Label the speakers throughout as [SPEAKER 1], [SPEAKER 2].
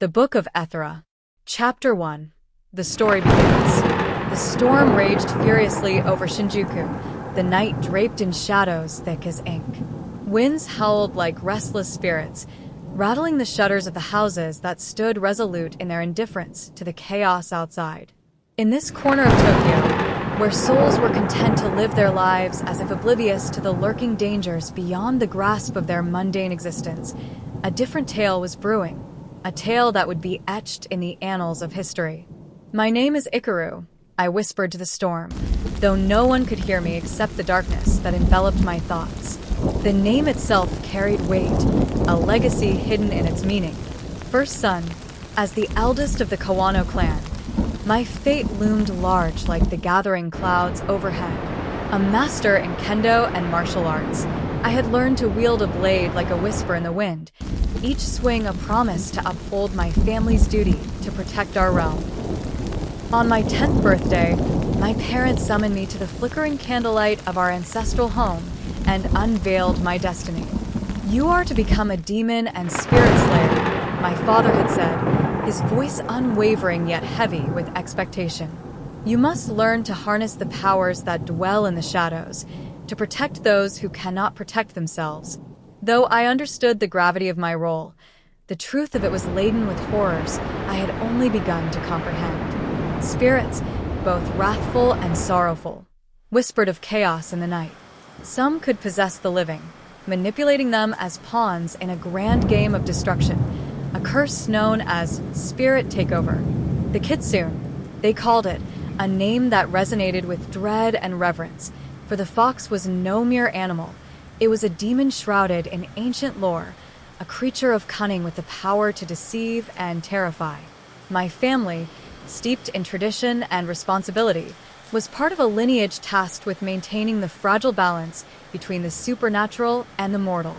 [SPEAKER 1] The Book of Ethera. Chapter 1. The story begins. The storm raged furiously over Shinjuku, the night draped in shadows thick as ink. Winds howled like restless spirits, rattling the shutters of the houses that stood resolute in their indifference to the chaos outside. In this corner of Tokyo, where souls were content to live their lives as if oblivious to the lurking dangers beyond the grasp of their mundane existence, a different tale was brewing. A tale that would be etched in the annals of history. "My name is Ikaru," I whispered to the storm, though no one could hear me except the darkness that enveloped my thoughts. The name itself carried weight, a legacy hidden in its meaning. First son, as the eldest of the Kawano clan, my fate loomed large like the gathering clouds overhead. A master in kendo and martial arts, I had learned to wield a blade like a whisper in the wind, each swing a promise to uphold my family's duty to protect our realm. On my 10th birthday, my parents summoned me to the flickering candlelight of our ancestral home and unveiled my destiny. "You are to become a demon and spirit slayer," my father had said, his voice unwavering yet heavy with expectation. "You must learn to harness the powers that dwell in the shadows, to protect those who cannot protect themselves." Though I understood the gravity of my role, the truth of it was laden with horrors I had only begun to comprehend. Spirits, both wrathful and sorrowful, whispered of chaos in the night. Some could possess the living, manipulating them as pawns in a grand game of destruction, a curse known as spirit takeover. The kitsune, they called it, a name that resonated with dread and reverence, for the fox was no mere animal. It was a demon shrouded in ancient lore, a creature of cunning with the power to deceive and terrify. My family, steeped in tradition and responsibility, was part of a lineage tasked with maintaining the fragile balance between the supernatural and the mortal.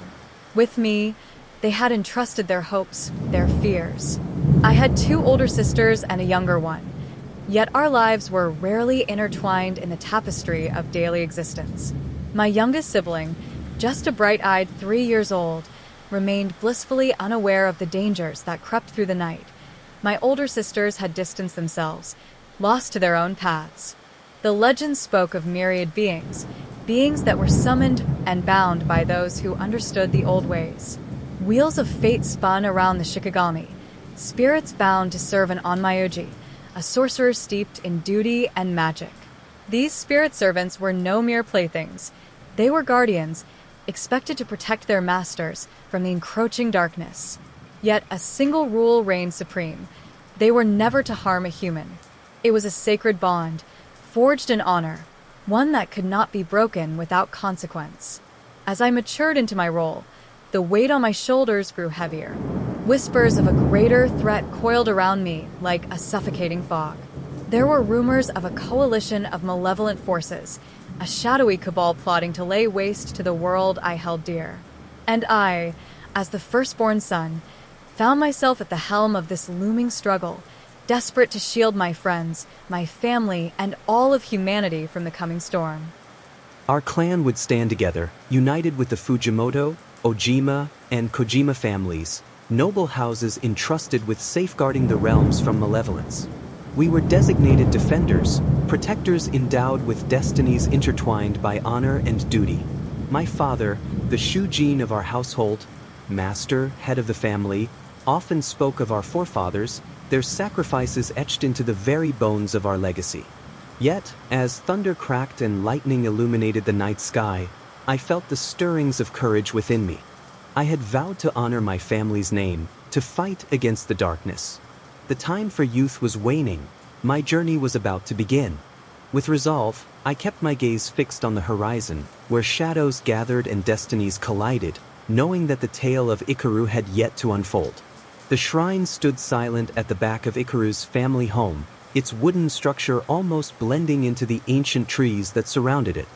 [SPEAKER 1] With me, they had entrusted their hopes, their fears. I had 2 older sisters and a younger one, yet our lives were rarely intertwined in the tapestry of daily existence. My youngest sibling, just a bright-eyed 3 years old, remained blissfully unaware of the dangers that crept through the night. My older sisters had distanced themselves, lost to their own paths. The legends spoke of myriad beings that were summoned and bound by those who understood the old ways. Wheels of fate spun around the Shikigami, spirits bound to serve an Onmyoji, a sorcerer steeped in duty and magic. These spirit servants were no mere playthings. They were guardians, expected to protect their masters from the encroaching darkness. Yet a single rule reigned supreme. They were never to harm a human. It was a sacred bond, forged in honor, one that could not be broken without consequence. As I matured into my role, the weight on my shoulders grew heavier. Whispers of a greater threat coiled around me like a suffocating fog. There were rumors of a coalition of malevolent forces, a shadowy cabal plotting to lay waste to the world I held dear. And I, as the firstborn son, found myself at the helm of this looming struggle, desperate to shield my friends, my family, and all of humanity from the coming storm.
[SPEAKER 2] Our clan would stand together, united with the Fujimoto, Ojima, and Kojima families, noble houses entrusted with safeguarding the realms from malevolence. We were designated defenders, protectors endowed with destinies intertwined by honor and duty. My father, the Shujin of our household, master, head of the family, often spoke of our forefathers, their sacrifices etched into the very bones of our legacy. Yet, as thunder cracked and lightning illuminated the night sky, I felt the stirrings of courage within me. I had vowed to honor my family's name, to fight against the darkness. The time for youth was waning. My journey was about to begin. With resolve, I kept my gaze fixed on the horizon, where shadows gathered and destinies collided, knowing that the tale of Ikaru had yet to unfold. The shrine stood silent at the back of Ikaru's family home, its wooden structure almost blending into the ancient trees that surrounded it.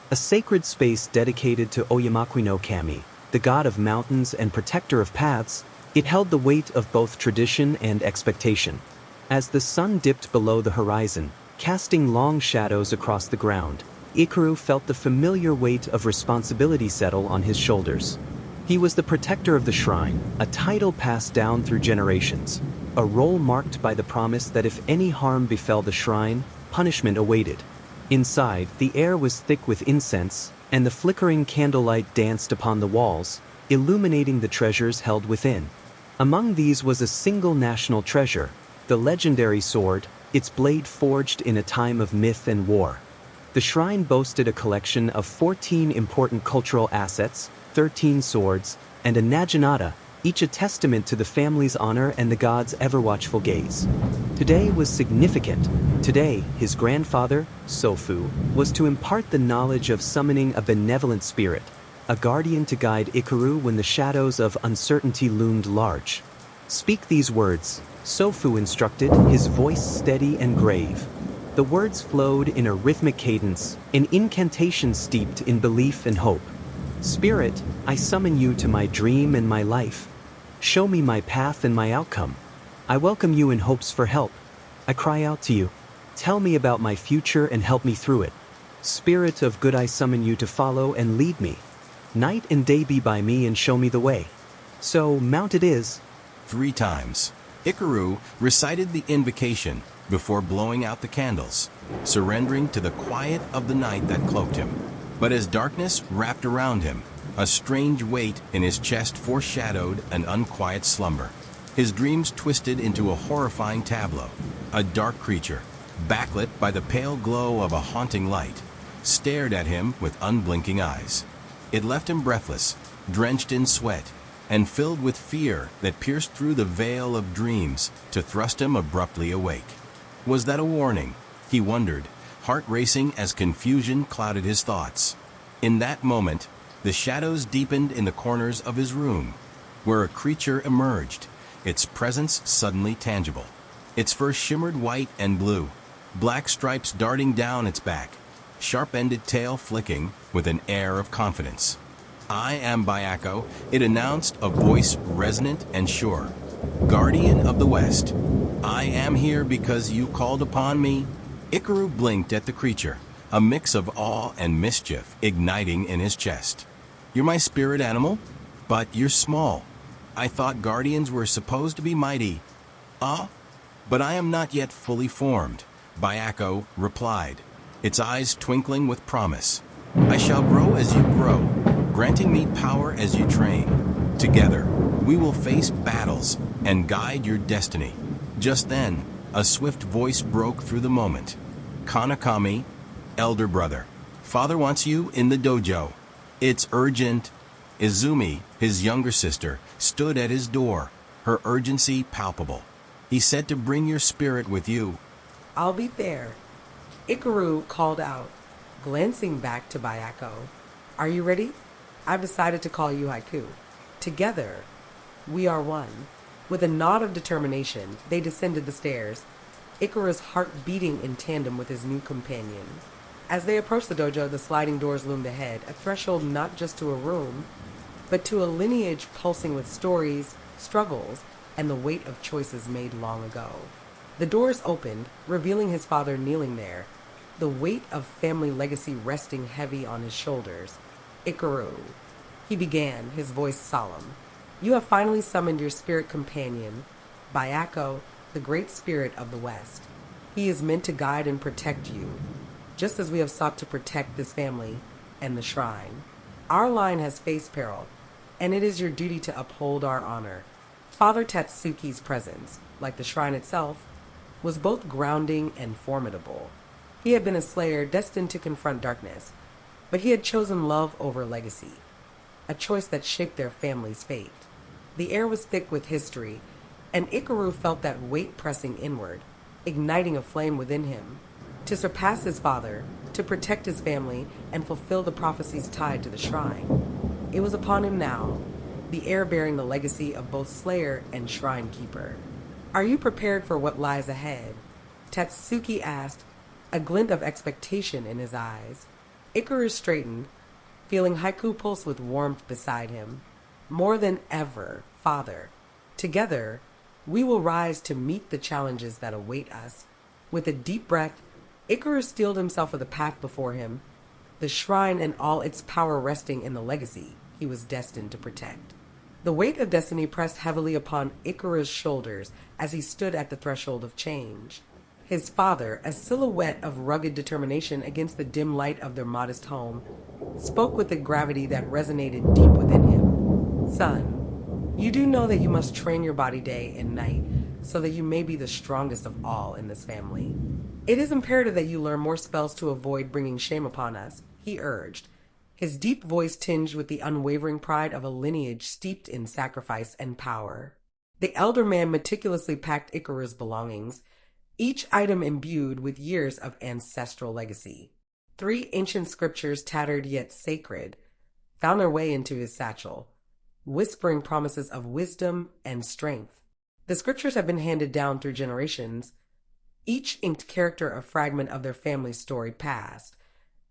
[SPEAKER 2] A sacred space dedicated to Oyamaku no Kami, the god of mountains and protector of paths. It held the weight of both tradition and expectation. As the sun dipped below the horizon, casting long shadows across the ground, Ikaru felt the familiar weight of responsibility settle on his shoulders. He was the protector of the shrine, a title passed down through generations, a role marked by the promise that if any harm befell the shrine, punishment awaited. Inside, the air was thick with incense, and the flickering candlelight danced upon the walls, illuminating the treasures held within. Among these was a single national treasure, the legendary sword, its blade forged in a time of myth and war. The shrine boasted a collection of 14 important cultural assets, 13 swords, and a naginata, each a testament to the family's honor and the god's ever-watchful gaze. Today was significant. Today, his grandfather, Sofu, was to impart the knowledge of summoning a benevolent spirit, a guardian to guide Ikaru when the shadows of uncertainty loomed large. "Speak these words," Sofu instructed, his voice steady and grave. The words flowed in a rhythmic cadence, an incantation steeped in belief and hope. "Spirit, I summon you to my dream and my life. Show me my path and my outcome. I welcome you in hopes for help. I cry out to you. Tell me about my future and help me through it. Spirit of good, I summon you to follow and lead me. Night and day be by me and show me the way." So, mount it is.
[SPEAKER 3] 3 times. Ikaru recited the invocation before blowing out the candles, surrendering to the quiet of the night that cloaked him. But as darkness wrapped around him, a strange weight in his chest foreshadowed an unquiet slumber. His dreams twisted into a horrifying tableau. A dark creature, backlit by the pale glow of a haunting light, stared at him with unblinking eyes. It left him breathless, drenched in sweat, and filled with fear that pierced through the veil of dreams to thrust him abruptly awake. Was that a warning? He wondered, heart racing as confusion clouded his thoughts. In that moment, the shadows deepened in the corners of his room, where a creature emerged, its presence suddenly tangible. Its fur shimmered white and blue, black stripes darting down its back, sharp-ended tail flicking with an air of confidence. "I am Bayako," it announced, a voice resonant and sure. "Guardian of the West. I am here because you called upon me." Ikaru blinked at the creature, a mix of awe and mischief igniting in his chest. "You're my spirit animal? But you're small. I thought guardians were supposed to be mighty." "Ah? But I am not yet fully formed," Bayako replied, its eyes twinkling with promise. "I shall grow as you grow, granting me power as you train. Together, we will face battles and guide your destiny." Just then, a swift voice broke through the moment. "Kanakami, elder brother, father wants you in the dojo. It's urgent." Izumi, his younger sister, stood at his door, her urgency palpable. "He said to bring your spirit with you."
[SPEAKER 4] "I'll be there," Ikaru called out, glancing back to Bayako. "Are you ready? I've decided to call you Haiku. Together, we are one." With a nod of determination, they descended the stairs, Ikaru's heart beating in tandem with his new companion. As they approached the dojo, the sliding doors loomed ahead, a threshold not just to a room, but to a lineage pulsing with stories, struggles, and the weight of choices made long ago. The doors opened, revealing his father kneeling there, the weight of family legacy resting heavy on his shoulders. "Ikaru," he began, his voice solemn, "you have finally summoned your spirit companion, Bayako, the great spirit of the West. He is meant to guide and protect you, just as we have sought to protect this family and the shrine. Our line has faced peril, and it is your duty to uphold our honor." Father Tatsuki's presence, like the shrine itself, was both grounding and formidable. He had been a slayer destined to confront darkness, but he had chosen love over legacy, a choice that shaped their family's fate. The air was thick with history, and Ikaru felt that weight pressing inward, igniting a flame within him. To surpass his father, to protect his family, and fulfill the prophecies tied to the shrine. It was upon him now, the heir bearing the legacy of both slayer and shrine keeper. "Are you prepared for what lies ahead?" Tatsuki asked, a glint of expectation in his eyes. Ikaru straightened, feeling Haiku pulse with warmth beside him. "More than ever, father. Together, we will rise to meet the challenges that await us." With a deep breath, Ikaru steeled himself for the path before him, the shrine and all its power resting in the legacy he was destined to protect. The weight of destiny pressed heavily upon Ikaru's shoulders as he stood at the threshold of change. His father, a silhouette of rugged determination against the dim light of their modest home, spoke with a gravity that resonated deep within him. Son, you do know that you must train your body day and night so that you may be the strongest of all in this family. It is imperative that you learn more spells to avoid bringing shame upon us, he urged, his deep voice tinged with the unwavering pride of a lineage steeped in sacrifice and power. The elder man meticulously packed Ikaru's belongings, each item imbued with years of ancestral legacy. 3 ancient scriptures, tattered yet sacred, found their way into his satchel, whispering promises of wisdom and strength. The scriptures have been handed down through generations, each inked character a fragment of their family's story past,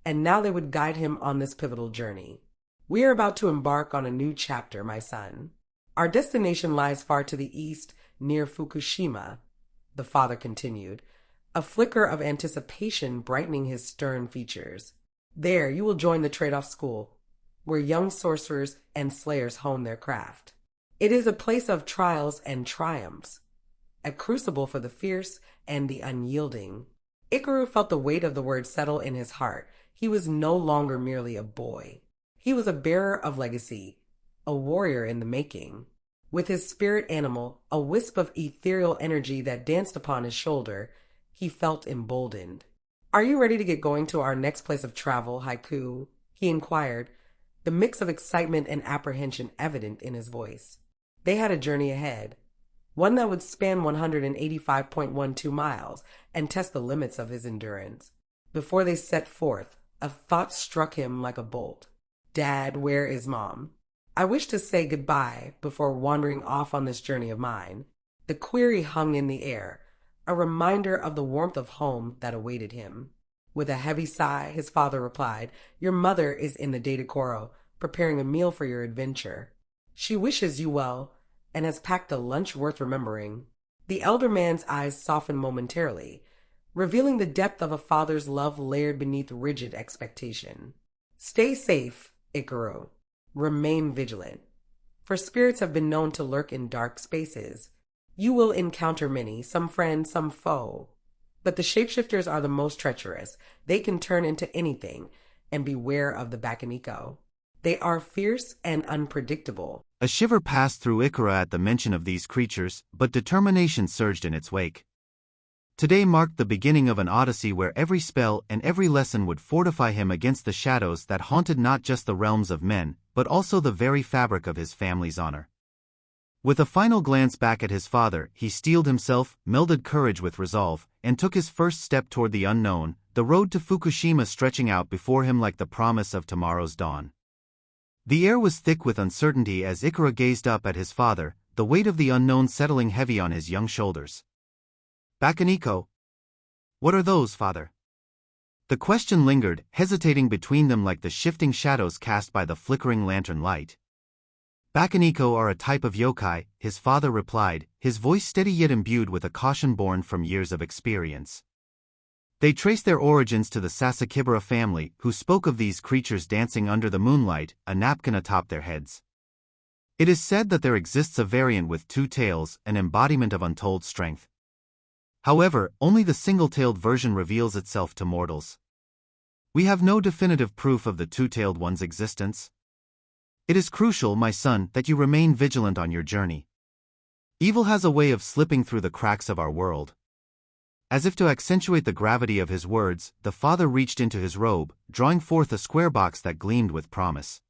[SPEAKER 4] and now they would guide him on this pivotal journey. We are about to embark on a new chapter, my son. Our destination lies far to the east, near Fukushima, the father continued, a flicker of anticipation brightening his stern features. There you will join the trade-off school, where young sorcerers and slayers hone their craft. It is a place of trials and triumphs, a crucible for the fierce and the unyielding. Ikaru felt the weight of the word settle in his heart. He was no longer merely a boy. He was a bearer of legacy, a warrior in the making. With his spirit animal, a wisp of ethereal energy that danced upon his shoulder, he felt emboldened. Are you ready to get going to our next place of travel, Haiku? He inquired, the mix of excitement and apprehension evident in his voice. They had a journey ahead, one that would span 185.12 miles and test the limits of his endurance. Before they set forth, a thought struck him like a bolt. Dad, where is Mom? I wish to say goodbye before wandering off on this journey of mine. The query hung in the air, a reminder of the warmth of home that awaited him. With a heavy sigh, his father replied, your mother is in the Datakoro, preparing a meal for your adventure. She wishes you well, and has packed a lunch worth remembering. The elder man's eyes softened momentarily, revealing the depth of a father's love layered beneath rigid expectation. Stay safe, Ikaru. Remain vigilant, for spirits have been known to lurk in dark spaces. You will encounter many, some friend, some foe. But the shapeshifters are the most treacherous. They can turn into anything, and beware of the Bakaniko. They are fierce and unpredictable.
[SPEAKER 5] A shiver passed through Ikara at the mention of these creatures, but determination surged in its wake. Today marked the beginning of an odyssey where every spell and every lesson would fortify him against the shadows that haunted not just the realms of men, but also the very fabric of his family's honor. With a final glance back at his father, he steeled himself, melded courage with resolve, and took his first step toward the unknown, the road to Fukushima stretching out before him like the promise of tomorrow's dawn. The air was thick with uncertainty as Ikara gazed up at his father, the weight of the unknown settling heavy on his young shoulders. Bakaniko? What are those, father? The question lingered, hesitating between them like the shifting shadows cast by the flickering lantern light. Bakaniko are a type of yokai, his father replied, his voice steady yet imbued with a caution born from years of experience. They trace their origins to the Sasakibara family, who spoke of these creatures dancing under the moonlight, a napkin atop their heads. It is said that there exists a variant with 2 tails, an embodiment of untold strength. However, only the single-tailed version reveals itself to mortals. We have no definitive proof of the 2-tailed one's existence. It is crucial, my son, that you remain vigilant on your journey. Evil has a way of slipping through the cracks of our world. As if to accentuate the gravity of his words, the father reached into his robe, drawing forth a square box that gleamed with promise.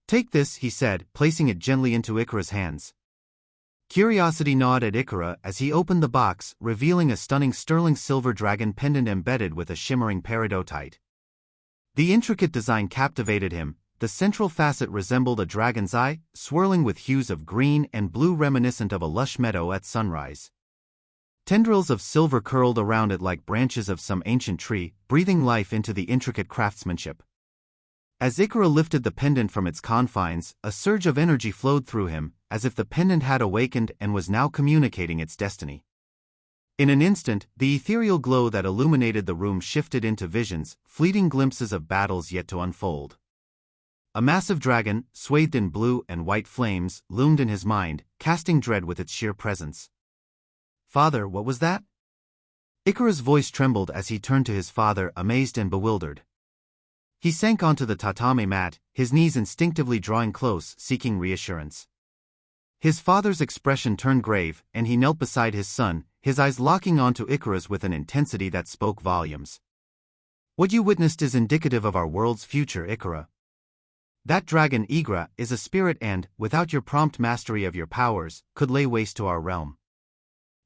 [SPEAKER 5] Take this, he said, placing it gently into Ikara's hands. Curiosity gnawed at Ikara as he opened the box, revealing a stunning sterling silver dragon pendant embedded with a shimmering peridotite. The intricate design captivated him. The central facet resembled a dragon's eye, swirling with hues of green and blue reminiscent of a lush meadow at sunrise. Tendrils of silver curled around it like branches of some ancient tree, breathing life into the intricate craftsmanship. As Ikara lifted the pendant from its confines, a surge of energy flowed through him, as if the pendant had awakened and was now communicating its destiny. In an instant, the ethereal glow that illuminated the room shifted into visions, fleeting glimpses of battles yet to unfold. A massive dragon, swathed in blue and white flames, loomed in his mind, casting dread with its sheer presence. "Father, what was that?" Icarus' voice trembled as he turned to his father, amazed and bewildered. He sank onto the tatame mat, his knees instinctively drawing close, seeking reassurance. His father's expression turned grave, and he knelt beside his son, his eyes locking onto Icarus with an intensity that spoke volumes. "What you witnessed is indicative of our world's future, Icaro. That dragon Igra is a spirit and, without your prompt mastery of your powers, could lay waste to our realm.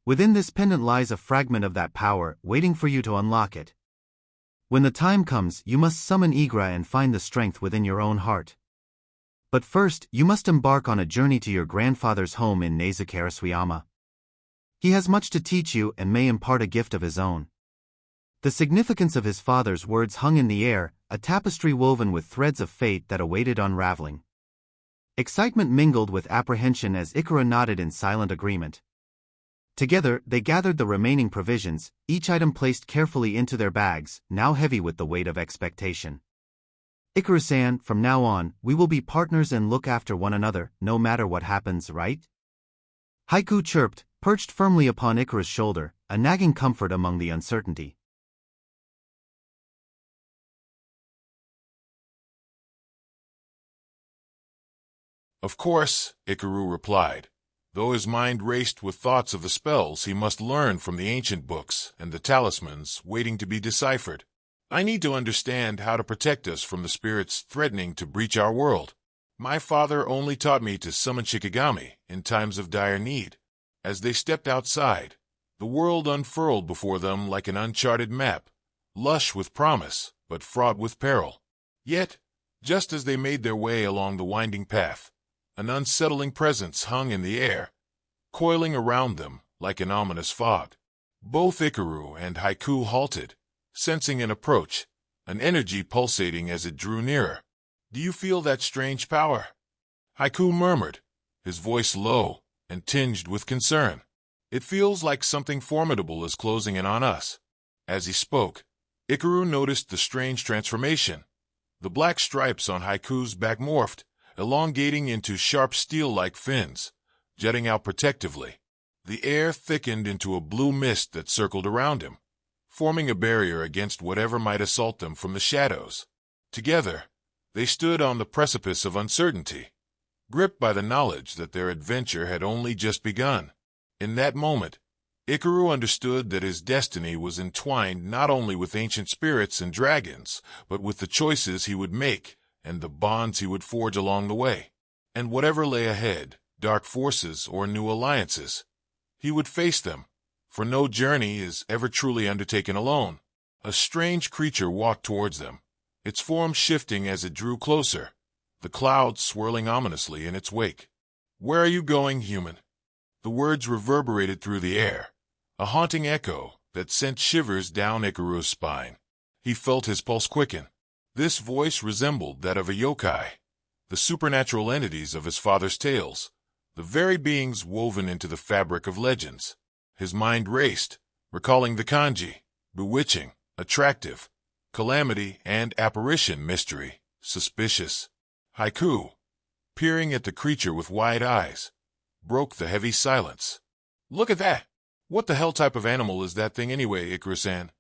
[SPEAKER 5] Within this pendant lies a fragment of that power, waiting for you to unlock it. When the time comes, you must summon Igra and find the strength within your own heart. But first, you must embark on a journey to your grandfather's home in Nezukarasuyama. He has much to teach you and may impart a gift of his own." The significance of his father's words hung in the air, a tapestry woven with threads of fate that awaited unraveling. Excitement mingled with apprehension as Icaro nodded in silent agreement. Together, they gathered the remaining provisions, each item placed carefully into their bags, now heavy with the weight of expectation. "Icarus-san, from now on, we will be partners and look after one another, no matter what happens, right?" Haiku chirped, perched firmly upon Icarus' shoulder, a nagging comfort among the uncertainty.
[SPEAKER 6] "Of course," Ikaru replied, though his mind raced with thoughts of the spells he must learn from the ancient books and the talismans waiting to be deciphered. "I need to understand how to protect us from the spirits threatening to breach our world. My father only taught me to summon Shikigami in times of dire need. As they stepped outside, the world unfurled before them like an uncharted map, lush with promise, but fraught with peril. Yet, just as they made their way along the winding path, an unsettling presence hung in the air, coiling around them like an ominous fog. Both Ikaru and Haiku halted, sensing an approach, an energy pulsating as it drew nearer. "Do you feel that strange power?" Haiku murmured, his voice low and tinged with concern. "It feels like something formidable is closing in on us." As he spoke, Ikaru noticed the strange transformation. The black stripes on Haiku's back morphed, elongating into sharp steel-like fins, jutting out protectively. The air thickened into a blue mist that circled around him, forming a barrier against whatever might assault them from the shadows. Together, they stood on the precipice of uncertainty, gripped by the knowledge that their adventure had only just begun. In that moment, Ikaru understood that his destiny was entwined not only with ancient spirits and dragons, but with the choices he would make and the bonds he would forge along the way. And whatever lay ahead, dark forces or new alliances, he would face them, for no journey is ever truly undertaken alone. A strange creature walked towards them, its form shifting as it drew closer, the clouds swirling ominously in its wake. "Where are you going, human?" The words reverberated through the air, a haunting echo that sent shivers down Ikaru's spine. He felt his pulse quicken. This voice resembled that of a yokai, the supernatural entities of his father's tales, the very beings woven into the fabric of legends. His mind raced, recalling the kanji, bewitching, attractive, calamity and apparition, mystery, suspicious. Haiku, peering at the creature with wide eyes, broke the heavy silence. "Look at that! What the hell type of animal is that thing anyway, Ikaru-san?"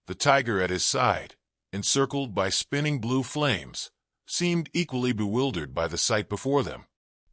[SPEAKER 6] The tiger at his side, encircled by spinning blue flames, seemed equally bewildered by the sight before them.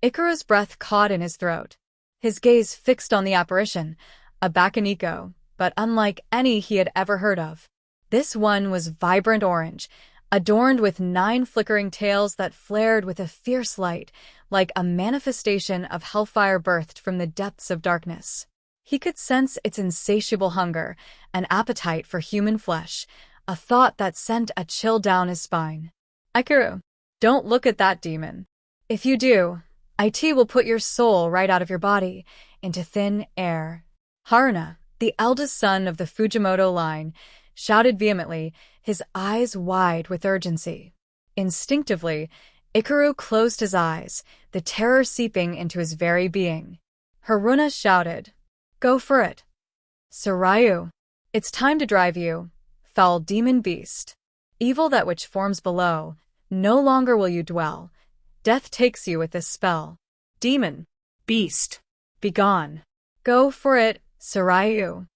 [SPEAKER 1] Icaru's breath caught in his throat, his gaze fixed on the apparition, a Bakaniko, but unlike any he had ever heard of. This one was vibrant orange, adorned with 9 flickering tails that flared with a fierce light, like a manifestation of hellfire birthed from the depths of darkness. He could sense its insatiable hunger, an appetite for human flesh, a thought that sent a chill down his spine. "Ikaru, don't look at that demon. If you do, IT will put your soul right out of your body, into thin air." Haruna, the eldest son of the Fujimoto line, shouted vehemently, his eyes wide with urgency. Instinctively, Ikaru closed his eyes, the terror seeping into his very being. Haruna shouted, "Go for it. Sarayu, it's time to drive you, foul demon beast. Evil that which forms below, No longer will you dwell. Death takes you with this spell. Demon, beast, begone. Go for it, Sarayu.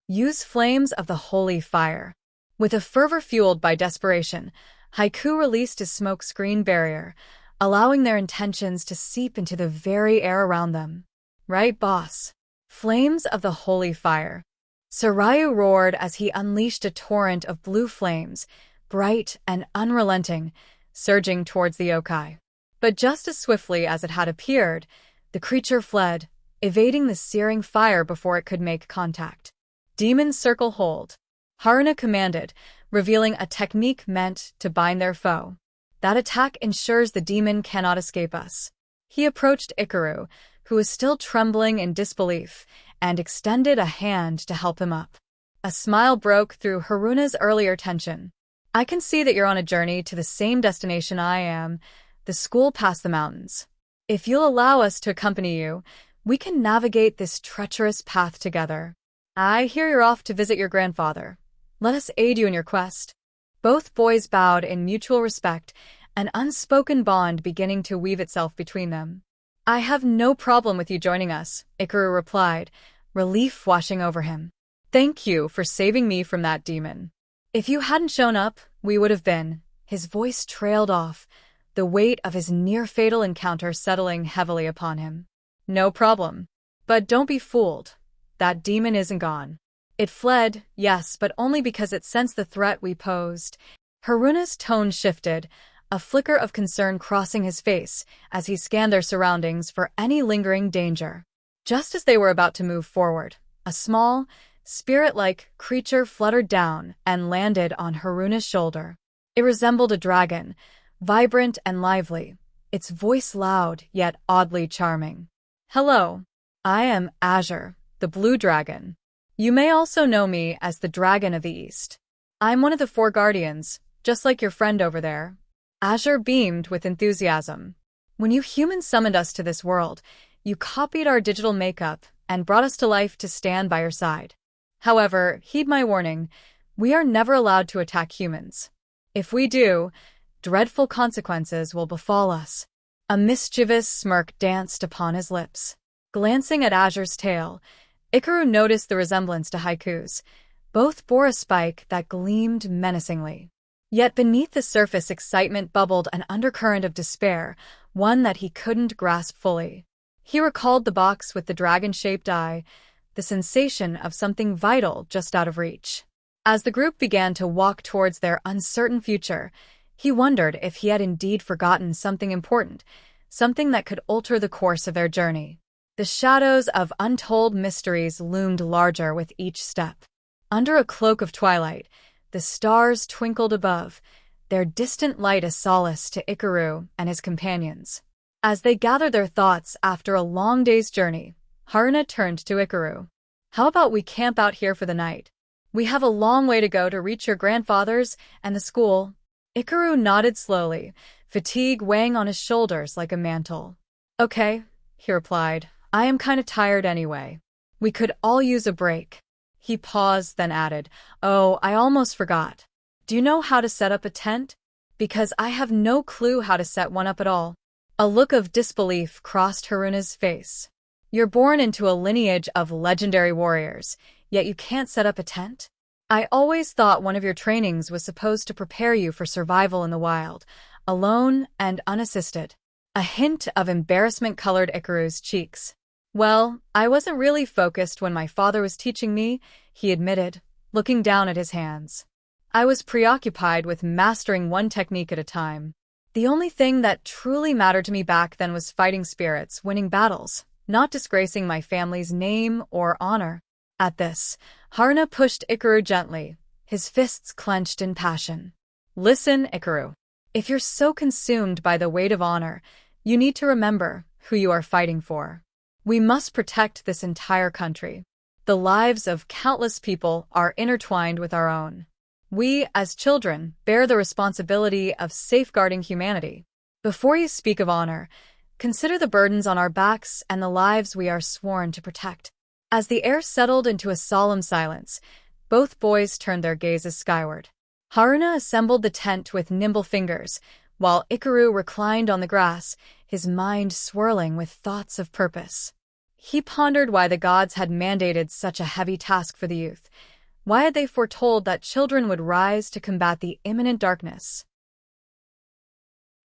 [SPEAKER 1] Use flames of the holy fire. With a fervor fueled by desperation, Haiku released his smoke screen barrier, allowing their intentions to seep into the very air around them. Right, boss? Flames of the holy fire. Sarayu roared as he unleashed a torrent of blue flames, bright and unrelenting, surging towards the yokai. But just as swiftly as it had appeared, the creature fled, evading the searing fire before it could make contact. Demon circle hold. Haruna commanded, revealing a technique meant to bind their foe. That attack ensures the demon cannot escape us. He approached Ikaru, who was still trembling in disbelief, and extended a hand to help him up. A smile broke through Haruna's earlier tension. I can see that you're on a journey to the same destination I am, the school past the mountains. If you'll allow us to accompany you, we can navigate this treacherous path together. I hear you're off to visit your grandfather. Let us aid you in your quest. Both boys bowed in mutual respect, an unspoken bond beginning to weave itself between them. I have no problem with you joining us, Ikaru replied, relief washing over him. Thank you for saving me from that demon. If you hadn't shown up, we would have been. His voice trailed off, the weight of his near-fatal encounter settling heavily upon him. No problem. But don't be fooled. That demon isn't gone. It fled, yes, but only because it sensed the threat we posed. Haruna's tone shifted, a flicker of concern crossing his face as he scanned their surroundings for any lingering danger. Just as they were about to move forward, a small, spirit-like creature fluttered down and landed on Haruna's shoulder. It resembled a dragon, vibrant and lively, its voice loud yet oddly charming. Hello, I am Azure, the blue dragon. You may also know me as the Dragon of the East. I'm one of the 4 guardians, just like your friend over there. Azure beamed with enthusiasm. When you humans summoned us to this world, you copied our digital makeup and brought us to life to stand by your side. However, heed my warning, we are never allowed to attack humans. If we do, dreadful consequences will befall us. A mischievous smirk danced upon his lips. Glancing at Azure's tail, Ikaru noticed the resemblance to Haiku's. Both bore a spike that gleamed menacingly. Yet beneath the surface excitement bubbled an undercurrent of despair, one that he couldn't grasp fully. He recalled the box with the dragon-shaped eye, the sensation of something vital just out of reach. As the group began to walk towards their uncertain future, he wondered if he had indeed forgotten something important, something that could alter the course of their journey. The shadows of untold mysteries loomed larger with each step. Under a cloak of twilight, the stars twinkled above, their distant light a solace to Ikaru and his companions. As they gathered their thoughts after a long day's journey, Haruna turned to Ikaru. How about we camp out here for the night? We have a long way to go to reach your grandfather's and the school. Ikaru nodded slowly, fatigue weighing on his shoulders like a mantle. Okay, he replied. I am kind of tired anyway. We could all use a break. He paused, then added, Oh, I almost forgot. Do you know how to set up a tent? Because I have no clue how to set one up at all. A look of disbelief crossed Haruna's face. You're born into a lineage of legendary warriors, yet you can't set up a tent? I always thought one of your trainings was supposed to prepare you for survival in the wild, alone and unassisted. A hint of embarrassment colored Ikaru's cheeks. Well, I wasn't really focused when my father was teaching me, he admitted, looking down at his hands. I was preoccupied with mastering one technique at a time. The only thing that truly mattered to me back then was fighting spirits, winning battles, not disgracing my family's name or honor. At this, Haruna pushed Ikaru gently, his fists clenched in passion. Listen, Ikaru. If you're so consumed by the weight of honor, you need to remember who you are fighting for. We must protect this entire country. The lives of countless people are intertwined with our own. We, as children, bear the responsibility of safeguarding humanity. Before you speak of honor, consider the burdens on our backs and the lives we are sworn to protect. As the air settled into a solemn silence, both boys turned their gazes skyward. Haruna assembled the tent with nimble fingers, while Ikaru reclined on the grass, his mind swirling with thoughts of purpose. He pondered why the gods had mandated such a heavy task for the youth. Why had they foretold that children would rise to combat the imminent darkness?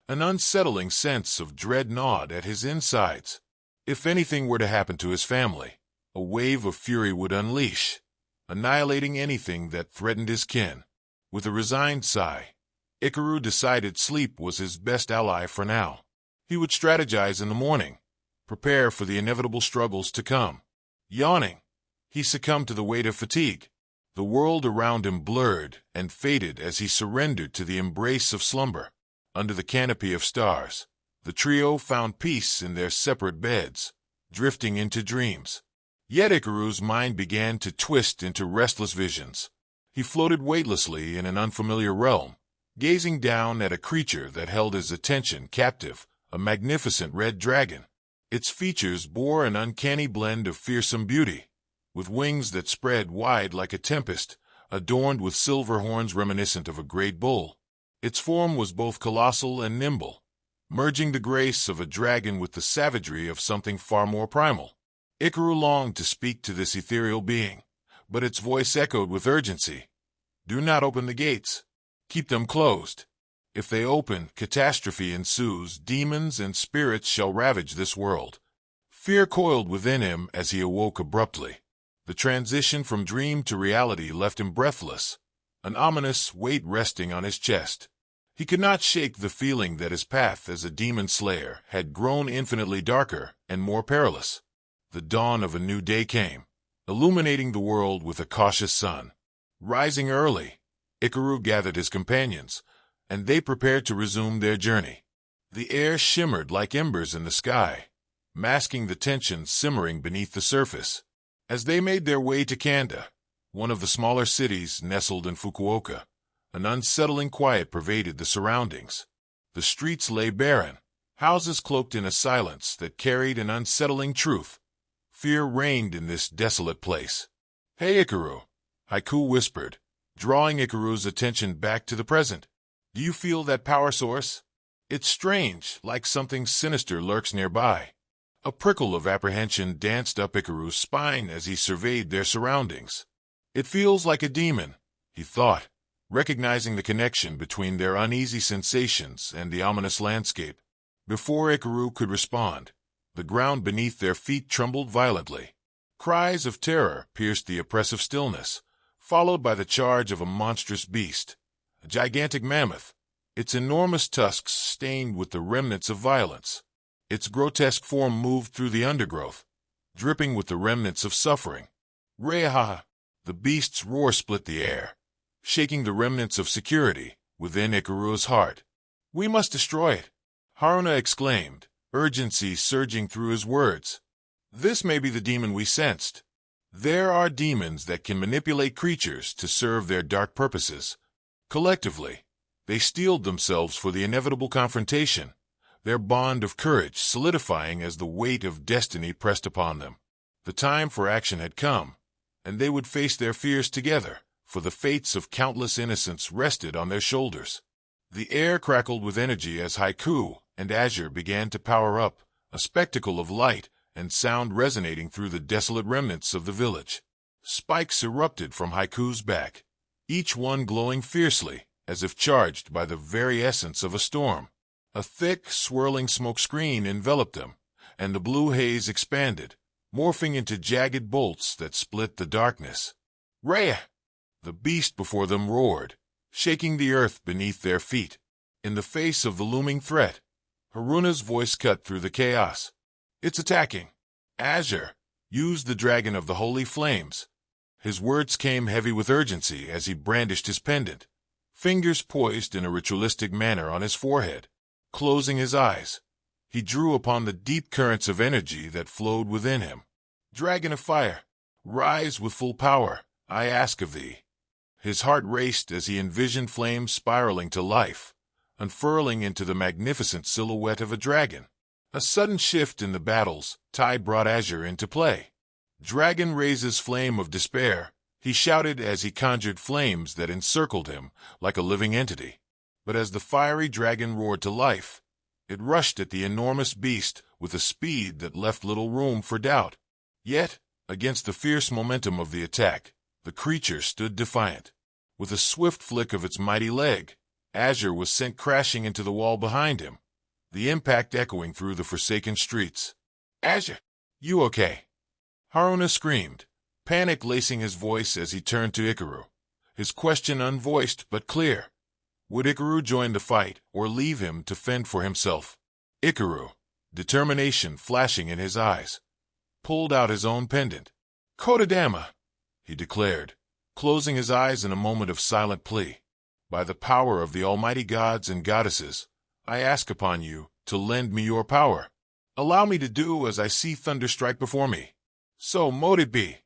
[SPEAKER 6] An unsettling sense of dread gnawed at his insides. If anything were to happen to his family, a wave of fury would unleash, annihilating anything that threatened his kin. With a resigned sigh, Ikaru decided sleep was his best ally for now. He would strategize in the morning, prepare for the inevitable struggles to come. Yawning, he succumbed to the weight of fatigue. The world around him blurred and faded as he surrendered to the embrace of slumber. Under the canopy of stars, the trio found peace in their separate beds, drifting into dreams. Yet Ikaru's mind began to twist into restless visions. He floated weightlessly in an unfamiliar realm, gazing down at a creature that held his attention captive, a magnificent red dragon. Its features bore an uncanny blend of fearsome beauty, with wings that spread wide like a tempest, adorned with silver horns reminiscent of a great bull. Its form was both colossal and nimble, merging the grace of a dragon with the savagery of something far more primal. Ikaru longed to speak to this ethereal being, but its voice echoed with urgency. "Do not open the gates. Keep them closed. If they open, catastrophe ensues. Demons and spirits shall ravage this world." Fear coiled within him as he awoke abruptly. The transition from dream to reality left him breathless, an ominous weight resting on his chest. He could not shake the feeling that his path as a demon slayer had grown infinitely darker and more perilous. The dawn of a new day came, illuminating the world with a cautious sun. Rising early, Ikaru gathered his companions, and they prepared to resume their journey. The air shimmered like embers in the sky, masking the tension simmering beneath the surface. As they made their way to Kanda, one of the smaller cities nestled in Fukuoka, an unsettling quiet pervaded the surroundings. The streets lay barren, houses cloaked in a silence that carried an unsettling truth. Fear reigned in this desolate place. "Hey, Ikaru," Haiku whispered, drawing Ikaru's attention back to the present. "Do you feel that power source? It's strange, like something sinister lurks nearby." A prickle of apprehension danced up Ikaru's spine as he surveyed their surroundings. "It feels like a demon," he thought, recognizing the connection between their uneasy sensations and the ominous landscape. Before Ikaru could respond, the ground beneath their feet trembled violently. Cries of terror pierced the oppressive stillness, followed by the charge of a monstrous beast, a gigantic mammoth, its enormous tusks stained with the remnants of violence. Its grotesque form moved through the undergrowth, dripping with the remnants of suffering. "Reha!" The beast's roar split the air, shaking the remnants of security within Ikaru's heart. "We must destroy it," Haruna exclaimed, urgency surging through his words. "This may be the demon we sensed. There are demons that can manipulate creatures to serve their dark purposes. Collectively, they steeled themselves for the inevitable confrontation, their bond of courage solidifying as the weight of destiny pressed upon them. The time for action had come, and they would face their fears together, for the fates of countless innocents rested on their shoulders. The air crackled with energy as Haiku and Azure began to power up, a spectacle of light and sound resonating through the desolate remnants of the village. Spikes erupted from Haiku's back, each one glowing fiercely, as if charged by the very essence of a storm. A thick, swirling smoke screen enveloped them, and the blue haze expanded, morphing into jagged bolts that split the darkness. "Rhea!" The beast before them roared, shaking the earth beneath their feet. In the face of the looming threat, Haruna's voice cut through the chaos. "It's attacking. Azure, use the dragon of the holy flames." His words came heavy with urgency as he brandished his pendant, fingers poised in a ritualistic manner on his forehead. Closing his eyes, he drew upon the deep currents of energy that flowed within him. "Dragon of fire, rise with full power, I ask of thee." His heart raced as he envisioned flames spiraling to life, unfurling into the magnificent silhouette of a dragon. A sudden shift in the battle's tide brought Azure into play. "Dragon raises flame of despair," he shouted as he conjured flames that encircled him like a living entity. But as the fiery dragon roared to life, it rushed at the enormous beast with a speed that left little room for doubt. Yet, against the fierce momentum of the attack, the creature stood defiant. With a swift flick of its mighty leg, Azure was sent crashing into the wall behind him, the impact echoing through the forsaken streets. "Azure, you okay?" Haruna screamed, panic lacing his voice as he turned to Ikaru, his question unvoiced but clear. Would Ikaru join the fight or leave him to fend for himself? Ikaru, determination flashing in his eyes, pulled out his own pendant. "Kodadama," he declared, closing his eyes in a moment of silent plea. "By the power of the almighty gods and goddesses, I ask upon you to lend me your power. Allow me to do as I see thunder strike before me. So mote it be."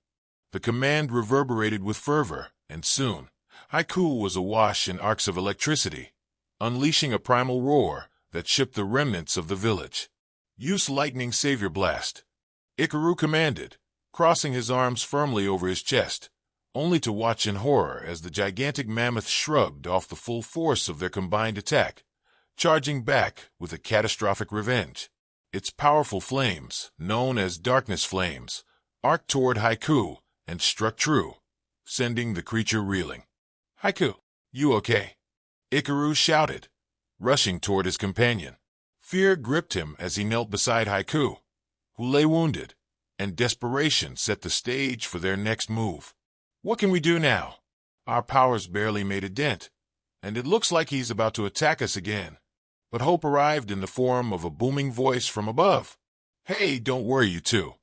[SPEAKER 6] The command reverberated with fervor, and soon, Haiku was awash in arcs of electricity, unleashing a primal roar that shook the remnants of the village. "Use lightning savior blast," Ikaru commanded, crossing his arms firmly over his chest, only to watch in horror as the gigantic mammoth shrugged off the full force of their combined attack, charging back with a catastrophic revenge. Its powerful flames, known as darkness flames, arced toward Haiku and struck true, sending the creature reeling. "Haiku, you okay?" Ikaru shouted, rushing toward his companion. Fear gripped him as he knelt beside Haiku, who lay wounded, and desperation set the stage for their next move. "What can we do now? Our powers barely made a dent, and it looks like he's about to attack us again." But hope arrived in the form of a booming voice from above. "Hey, don't worry, you two.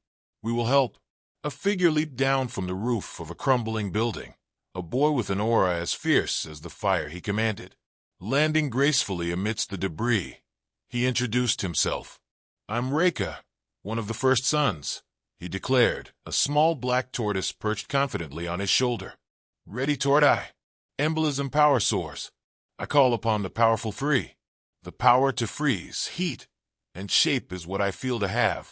[SPEAKER 6] We will help." A figure leaped down from the roof of a crumbling building, a boy with an aura as fierce as the fire he commanded. Landing gracefully amidst the debris, he introduced himself. "I'm Reika, one of the first sons," he declared, a small black tortoise perched confidently on his shoulder. "Ready, Tortai? Embolism power source. I call upon the powerful three. The power to freeze, heat, and shape is what I feel to have."